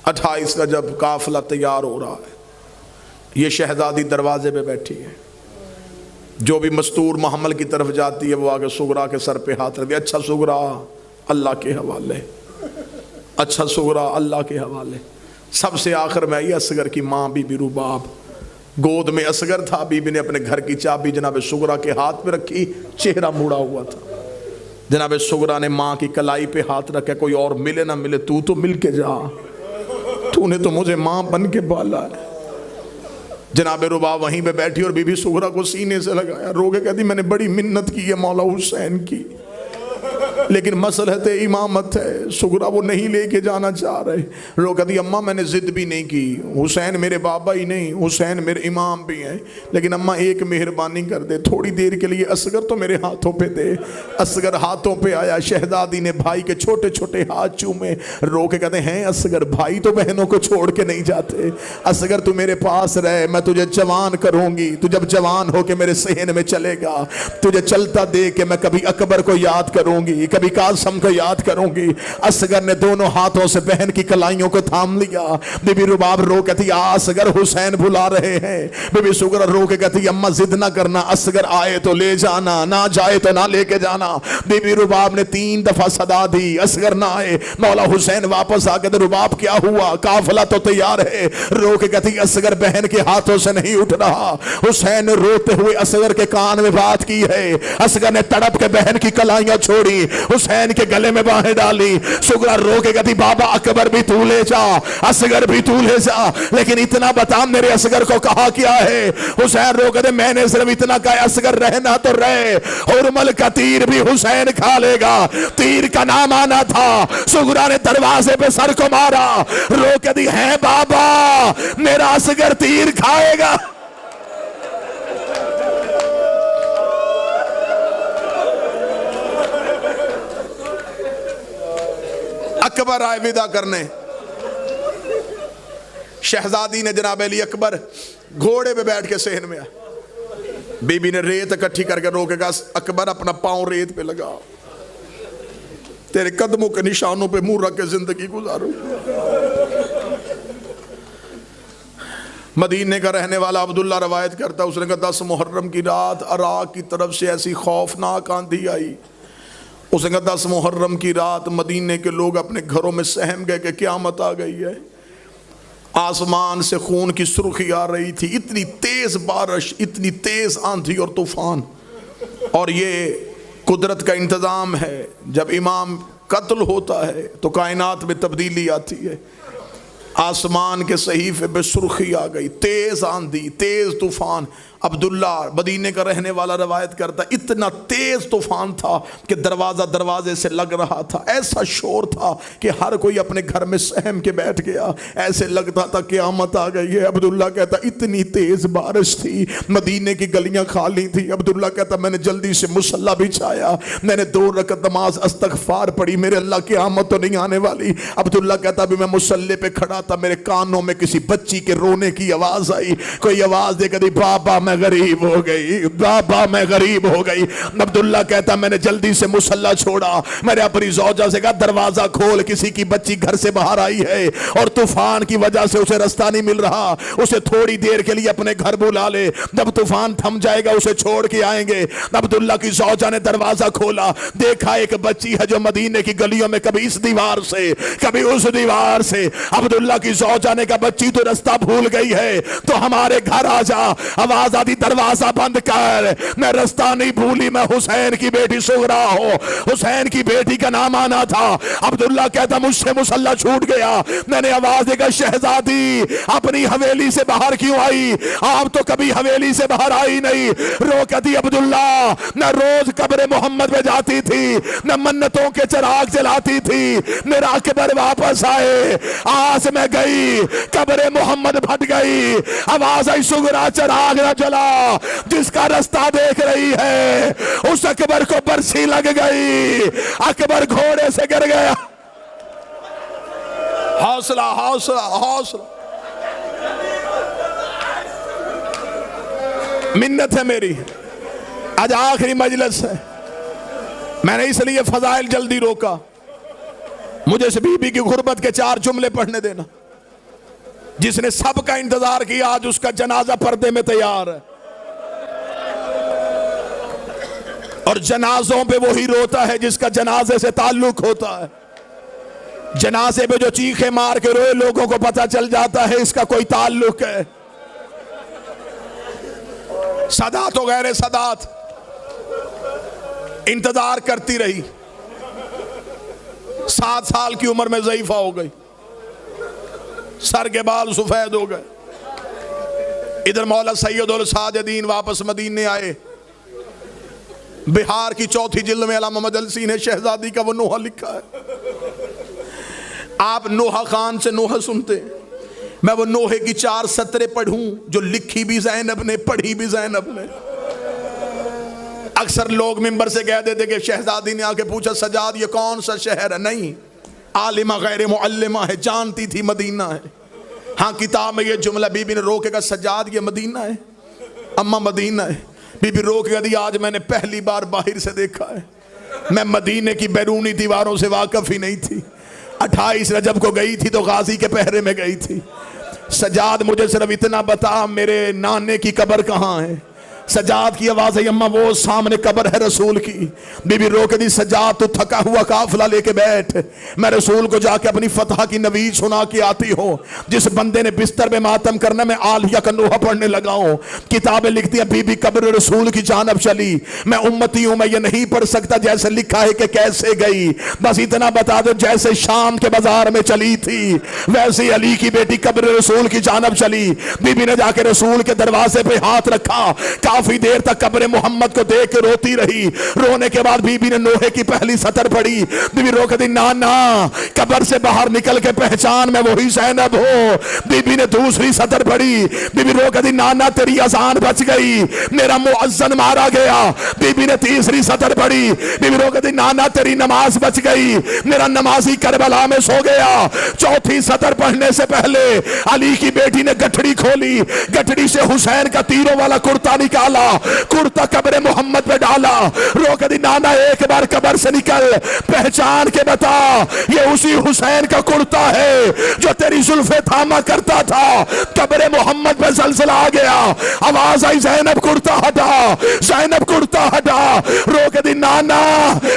28 کا جب قافلہ تیار ہو رہا ہے، یہ شہزادی دروازے پہ بیٹھی ہے، جو بھی مستور محمل کی طرف جاتی ہے وہ آگے صغرا کے سر پہ ہاتھ رکھ دیا، اچھا صغرا اللہ کے حوالے، اچھا صغرا اللہ کے حوالے۔ سب سے آخر میں آئی اصغر کی ماں بی بی رباب، گود میں اصغر تھا، بی بی نے اپنے گھر کی چابی جناب صغرا کے ہاتھ پہ رکھی، چہرہ موڑا ہوا تھا۔ جناب صغرا نے ماں کی کلائی پہ ہاتھ رکھا، کوئی اور ملے نہ ملے تو مل کے جا، تو نے تو مجھے ماں بن کے پالا ہے۔ جناب رباب وہیں پہ بیٹھی اور بی بی صغرا کو سینے سے لگایا، رو کے کہتی میں نے بڑی منت کی ہے مولا حسین کی، لیکن مسئلہ امامت ہے، صغرا وہ نہیں لے کے جانا چاہ رہے۔ رو کہتی اماں میں نے ضد بھی نہیں کی، حسین میرے بابا ہی نہیں، حسین میرے امام بھی ہیں، لیکن اماں ایک مہربانی کر دے، تھوڑی دیر کے لیے اصغر تو میرے ہاتھوں پہ دے۔ اصغر ہاتھوں پہ آیا، شہزادی نے بھائی کے چھوٹے چھوٹے ہاتھ چومے، رو کے کہتے ہیں اصغر بھائی تو بہنوں کو چھوڑ کے نہیں جاتے، اصغر تو میرے پاس رہے، میں تجھے جوان کروں گی، تو جب جوان ہو کے میرے صحن میں چلے گا، تجھے چلتا دیکھ کے میں کبھی اکبر کو یاد کروں گی، گی، کبھی قاسم کو یاد کروں گی۔ اصغر نے دونوں ہاتھوں سے بہن کی کلائیوں کو تھام لیا۔ بی بی رباب رو کہتی اصغر حسین بھلا رہے ہیں۔ بی بی سغرا رو کے کہتی اماں ضد نہ کرنا، اصغر آئے تو لے جانا، نہ جائے تو نہ لے کے جانا۔ بی بی رباب نے 3 دفعہ صدا دی، اصغر نہ آئے۔ مولا حسین واپس آ کے رباب کیا ہوا؟ قافلہ تو تیار ہے۔ رو کے کہتی اصغر بہن کے ہاتھوں سے نہیں اٹھ رہا۔ حسین نے روتے ہوئے اصغر کے کان میں بات کی ہے۔ اصغر نے تڑپ کے بہن کی کلائیاں چھوڑی، حسین کے گلے میں باہیں ڈالی۔ سغرا رو کے کہتی بابا اکبر بھی تو لے جا، اصغر بھی تو لے جا، لیکن اتنا بتا میرے اصغر کو کہا کیا ہے؟ حسین رو کہتے میں نے صرف اتنا کہا اصغر رہنا تو رہے، حرمل کا تیر بھی حسین کھا لے گا۔ تیر کا نام آنا تھا۔ سغرا نے دروازے پہ سر کو مارا، رو کے دی ہے بابا میرا اصغر تیر کھائے گا۔ اکبر آئے ودا کرنے، شہزادی نے جناب علی اکبر گھوڑے پہ بیٹھ کے صحن میں آئے۔ بی بی نے ریت اکٹھی کر کے روکے گا اکبر اپنا پاؤں ریت پہ لگا، تیرے قدموں کے نشانوں پہ منہ رکھ کے زندگی گزارو۔ مدینے کا رہنے والا عبداللہ روایت کرتا، اس نے کہا 10 محرم کی رات عراق کی طرف سے ایسی خوفناک آندھی آئی، اس نے کہا 10 محرم کی رات مدینے کے لوگ اپنے گھروں میں سہم گئے کہ قیامت آ گئی ہے۔ آسمان سے خون کی سرخی آ رہی تھی، اتنی تیز بارش، اتنی تیز آندھی اور طوفان، اور یہ قدرت کا انتظام ہے۔ جب امام قتل ہوتا ہے تو کائنات میں تبدیلی آتی ہے۔ آسمان کے صحیفے پہ سرخی آ گئی، تیز آندھی، تیز طوفان۔ عبداللہ مدینے کا رہنے والا روایت کرتا اتنا تیز طوفان تھا کہ دروازہ دروازے سے لگ رہا تھا، ایسا شور تھا کہ ہر کوئی اپنے گھر میں سہم کے بیٹھ گیا، ایسے لگتا تھا قیامت آ گئی ہے۔ عبداللہ کہتا اتنی تیز بارش تھی، مدینے کی گلیاں خالی تھی۔ عبداللہ کہتا میں نے جلدی سے مصلی بچھایا، میں نے 2 رکعت نماز استغفار پڑھی، میرے اللہ قیامت تو نہیں آنے والی۔ عبداللہ کہتا بھی میں مصلی پہ کھڑا تھا، میرے کانوں میں کسی بچی کے رونے کی آواز آئی، کوئی آواز دے کہتی بابا میں غریب ہو گئی، بابا میں غریب ہو گئی۔ عبداللہ کہتا میں نے جلدی سے مصلی چھوڑا، میں نے اپنی زوجہ سے کہا دروازہ کھول، کسی کی بچی گھر سے باہر آئی ہے اور طوفان کی وجہ سے اسے رستہ نہیں مل رہا، اسے تھوڑی دیر کے لیے اپنے گھر بلا لے، جب طوفان تھم جائے گا اسے چھوڑ کے آئیں گے۔ عبداللہ کی زوجہ نے دروازہ کھولا، دیکھا ایک بچی ہے جو مدینے کی گلیوں میں کبھی اس دیوار سے کبھی اس دیوار سے۔ عبداللہ کی زوجہ نے کہا بچی تو رستہ بھول گئی ہے تو ہمارے گھر آ جا۔ آواز آتی دروازہ بند کر، میں رستہ نہیں بھولی، میں حسین کی بیٹی سغرا ہوں، حسین کی بیٹی کا نام آنا تھا۔ عبداللہ کہتا مجھ سے مصلی چھوٹ گیا، میں نے آواز دے کر شہزادی اپنی حویلی سے باہر کیوں آئی؟ آپ تو کبھی حویلی سے باہر آئی نہیں۔ رو کہتی عبداللہ نہ روز قبر محمد پہ جاتی تھی، نہ منتوں کے چراغ جلاتی تھی، میرا اکبر واپس آئے، آج میں گئی قبر محمد پھٹ گئی، آواز آئی سغرا چراغ نہ جلا، جس کا رستہ دیکھ رہی ہے اس اکبر کو برسی لگ گئی، اکبر گھوڑے سے گر گیا۔ حوصلہ حوصلہ حوصلہ، منت ہے میری، آج آخری مجلس ہے، میں نے اس لیے فضائل جلدی روکا، مجھے اس بی بی کی غربت کے 4 جملے پڑھنے دینا۔ جس نے سب کا انتظار کیا آج اس کا جنازہ پردے میں تیار ہے، اور جنازوں پہ وہی روتا ہے جس کا جنازے سے تعلق ہوتا ہے۔ جنازے پہ جو چیخے مار کے روئے لوگوں کو پتہ چل جاتا ہے اس کا کوئی تعلق ہے۔ سادات و غیر سادات انتظار کرتی رہی، 7 سال کی عمر میں ضعیفہ ہو گئی، سر کے بال سفید ہو گئے۔ ادھر مولا سید الساجدین واپس مدینے آئے، بہار کی 4تھی جلد میں علامہ محمد السی نے شہزادی کا وہ نوحہ لکھا ہے۔ آپ نوحہ خان سے نوحہ سنتے، میں وہ نوحے کی 4 سطریں پڑھوں جو لکھی بھی زینب نے پڑھی بھی زینب نے۔ اکثر لوگ ممبر سے کہہ دیتے کہ شہزادی نے آ کے پوچھا سجاد یہ کون سا شہر ہے؟ نہیں، عالمہ غیر معلمہ ہے، جانتی تھی مدینہ ہے۔ ہاں کتاب میں یہ جملہ بی بی نے رو کے کہا سجاد یہ مدینہ ہے، اماں مدینہ ہے۔ بی بی رو کے کہا آج میں نے پہلی بار باہر سے دیکھا ہے، میں مدینے کی بیرونی دیواروں سے واقف ہی نہیں تھی. 28 رجب کو گئی تھی تو غازی کے پہرے میں گئی تھی. سجاد مجھے صرف اتنا بتا میرے نانے کی قبر کہاں ہے. سجاد کی آواز ہے اماں وہ سامنے قبر ہے رسول کی. بی بی رو کے دی سجاد تو تھکا ہوا قافلہ لے کے بیٹھ, میں رسول کو جا کے اپنی فتح کی نوید سنا کے آتی ہوں. جس بندے نے بستر میں ماتم کرنا میں آلیہ کا نوحہ پڑھنے لگا ہوں. کتابیں لکھتی ہیں بی بی قبر رسول کی جانب چلی, میں امتی ہوں میں یہ نہیں پڑھ سکتا جیسے لکھا ہے کہ کیسے گئی, بس اتنا بتا دو جیسے شام کے بازار میں چلی تھی ویسے علی کی بیٹی قبر رسول کی جانب چلی. بی بی نے جا کے رسول کے دروازے پہ ہاتھ رکھا, کافی دیر تک قبر محمد کو دیکھ کے روتی رہی. رونے کے بعد بی بی نے نوحے کی پہلی سطر پڑھی. بی بی رو کے دی نانا قبر سے باہر نکل کے پہچان میں وہی زینب ہو. بی بی نے دوسری سطر پڑھی. بی بی رو کے دی نانا تیری اذان بچ گئی, میرا مؤذن مارا گیا. بی بی نے تیسری سطر پڑھی. بی بی رو کے دی نانا تیری نماز بچ گئی, میرا نمازی کربلا میں سو گیا. چوتھی سطر پڑھنے سے پہلے علی کی بیٹی نے گٹھڑی کھولی, گٹھڑی سے حسین کا تیروں والا کرتا نکالا, کرتا قبر محمد پہ ڈالا. رو کے دی نانا ایک بار قبر سے نکل پہچان کے بتا یہ اسی حسین کا کرتا ہے جو تیری زلفیں تھاما کرتا تھا. قبر محمد پہ زلزلہ آ گیا, آواز آئی زینب کرتا ہٹا, زینب کرتا ہٹا. رو کے دی نانا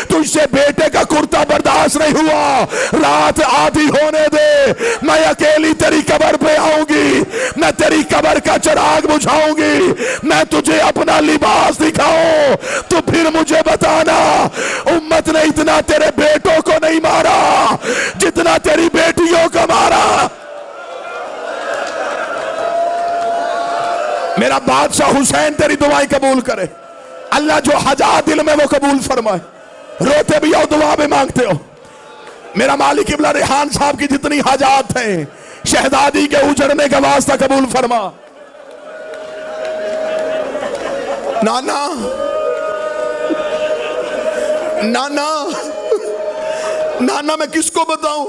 تجھ سے بیٹے کا کرتا برداشت نہیں ہوا, رات آدھی ہونے دے, میں اکیلی تیری قبر پہ آؤں گی, میں تیری قبر کا چراغ بجھاؤں گی, میں تجھے اپنا لباس دکھاؤں تو پھر مجھے بتانا امت نے اتنا تیرے بیٹوں کو نہیں مارا جتنا تیری بیٹیوں کو مارا. میرا بادشاہ حسین تیری دعائیں قبول کرے, اللہ جو حاجات دل میں وہ قبول فرمائے. روتے بھی ہو دعا بھی مانگتے ہو. میرا مالک ابن ریحان صاحب کی جتنی حاجات ہیں شہزادی کے اجڑنے کا واسطہ قبول فرما. نانا نانا نانا میں کس کو بتاؤں,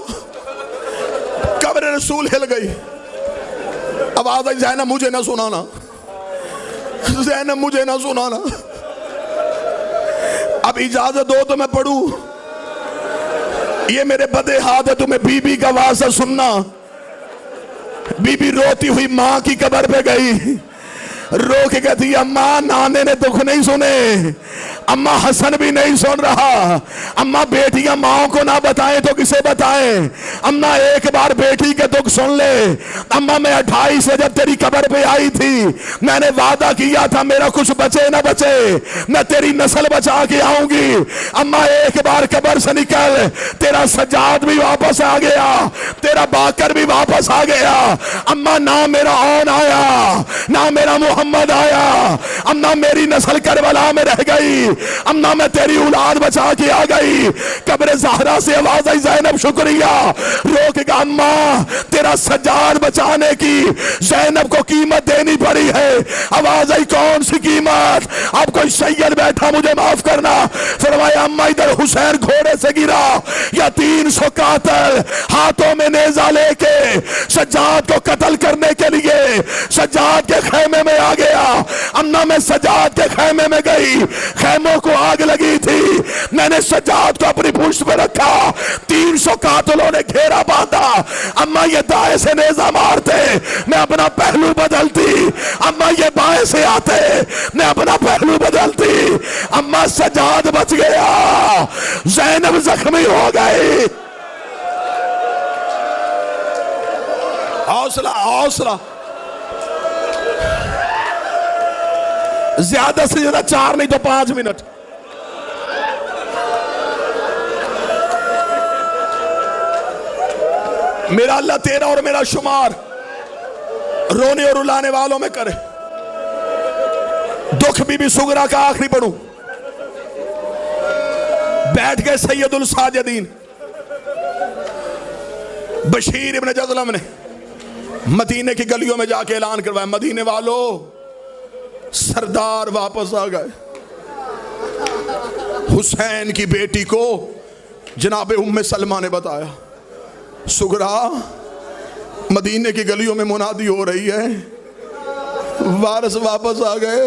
قبر رسول ہل گئی. آواز آئی زینب مجھے نہ سنانا, زینب مجھے نہ سنانا, اب اجازت دو تو میں پڑھوں. یہ میرے بدے ہاتھ ہے تمہیں بی بی کا واسطہ سننا. بی بی روتی ہوئی ماں کی قبر پہ گئی, رو کے کہتی اماں نانے نے دکھ نہیں سنے, اماں حسن بھی نہیں سن رہا, اماں بیٹیاں ماں کو نہ بتائیں تو کسے بتائیں, اماں ایک بار بیٹی کے دکھ سن لے. اماں میں 28 سے جب تیری قبر پہ آئی تھی میں نے وعدہ کیا تھا میرا کچھ بچے نہ بچے میں تیری نسل بچا کے آؤں گی. اماں ایک بار قبر سے نکل, تیرا سجاد بھی واپس آ گیا, تیرا باکر بھی واپس آ گیا. اماں نہ میرا اون آیا نہ میرا محمد آیا, اماں میری نسل کربلا میں رہ گئی, اماں میں تیری اولاد بچا کے آ گئی. قبر زہرا سے آواز آئی زینب شکریہ. رو کے کہا اماں تیرا سجاد بچانے کی زینب کو قیمت دینی پڑی ہے. آواز آئی کون سی قیمت؟ اب کوئی سید بیٹھا مجھے معاف کرنا. فرمایا اماں ادھر حسین گھوڑے سے گرا یا 300 قاتل ہاتھوں میں نیزہ لے کے سجاد کو قتل کرنے کے لیے سجاد کے خیمے میں آ گیا. اماں میں سجاد کے خیمے میں گئی, خیموں کو آگ لگی تھی, میں نے سجاد کو اپنی پشت پہ رکھا, 300 قاتلوں نے گھیرا باندھا. اماں یہ دائیں سے نیزہ مارتے میں اپنا پہلو بدلتی, اماں یہ بائیں سے آتے میں اپنا پہلو بدلتی. اماں سجاد بچ گیا, زینب زخمی ہو گئی. حوصلہ حوصلہ, زیادہ سے زیادہ 4 نہیں تو 5 منٹ. میرا اللہ تیرا اور میرا شمار رونے اور رلانے والوں میں کرے. دکھ بی بی سغرا کا آخری پڑھوں. بیٹھ گئے سید الساجدین بشیر ابن جزلم نے مدینے کی گلیوں میں جا کے اعلان کروایا مدینے والوں سردار واپس آ گئے. حسین کی بیٹی کو جناب ام سلمہ نے بتایا سغرا مدینے کی گلیوں میں منادی ہو رہی ہے وارث واپس آ گئے.